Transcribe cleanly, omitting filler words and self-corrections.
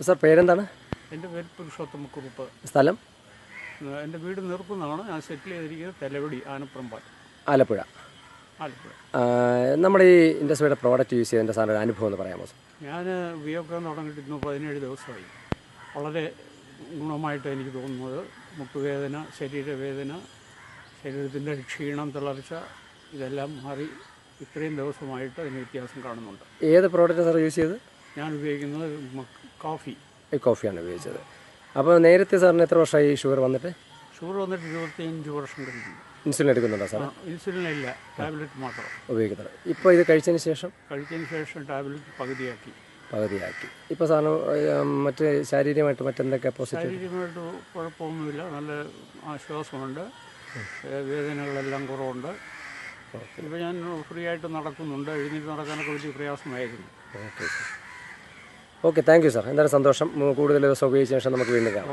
Sir പേരെന്താണ്? എൻ്റെ പേര് പുരുഷോത്തമക്കുറുപ്പ്. സ്ഥലം? എൻ്റെ വീട് നിർത്തുന്നതാണ്. ഞാൻ സെറ്റിൽ ചെയ്തിരിക്കുന്നത് തെലവടി, ആനപ്പുറമ്പാൽ, ആലപ്പുഴ. ആലപ്പുഴ. നമ്മുടെ ഈ ഇൻഡസ്ട്രിയുടെ പ്രോഡക്റ്റ് യൂസ് ചെയ്തതിൻ്റെ സാറിൻ്റെ ഒരു അനുഭവം എന്ന് പറയാമോ സാർ? ഞാൻ ഉപയോഗിക്കാൻ തുടങ്ങിയിട്ട് ഇന്ന് 17 ദിവസമായി. വളരെ ഗുണമായിട്ട് എനിക്ക് തോന്നുന്നത്. മുട്ടുവേദന, ശരീരവേദന, ശരീരത്തിൻ്റെ ക്ഷീണം, തളർച്ച ഇതെല്ലാം മാറി ഇത്രയും ദിവസമായിട്ട് അതിന് വ്യത്യാസം കാണുന്നുണ്ട്. ഏത് പ്രോഡക്റ്റ് സാർ യൂസ് ചെയ്തത്? ഞാൻ ഉപയോഗിക്കുന്നത് കോഫി. ഈ കോഫിയാണ് ഉപയോഗിച്ചത്. അപ്പോൾ നേരത്തെ സാറിന് എത്ര വർഷമായി ഷുഗർ വന്നിട്ട്? ഷുഗർ വന്നിട്ട് 25 വർഷം കഴിഞ്ഞു. ഇൻസുലിൻ എടുക്കുന്നുണ്ടോ സാർ? ഇൻസുലിൻ ഇല്ല, ടാബ്ലറ്റ് മാത്രം ഉപയോഗിക്കുന്നത്. ഇപ്പോൾ ഇത് കഴിച്ചതിന് ശേഷം ടാബ്ലറ്റ് പകുതിയാക്കി. ഇപ്പോൾ സാറിന് മറ്റ് ശാരീരികമായിട്ട് മറ്റെന്തൊക്കെ പോസിറ്റീവ്? ശാരീരികമായിട്ട് കുഴപ്പമൊന്നുമില്ല, നല്ല ആശ്വാസമുണ്ട്, വേദനകളെല്ലാം കുറവുണ്ട്. ഇപ്പോൾ ഞാൻ ഫ്രീ ആയിട്ട് നടക്കുന്നുണ്ട്. എഴുന്നേറ്റ് നടക്കാനൊക്കെ വലിയ പ്രയാസമായിരുന്നു. Okay sir. Okay, thank you sir. എന്തായാലും സന്തോഷം. കൂടുതൽ ദിവസം ഉപയോഗിച്ച ശേഷം നമുക്ക് വീണ്ടും കാണാം.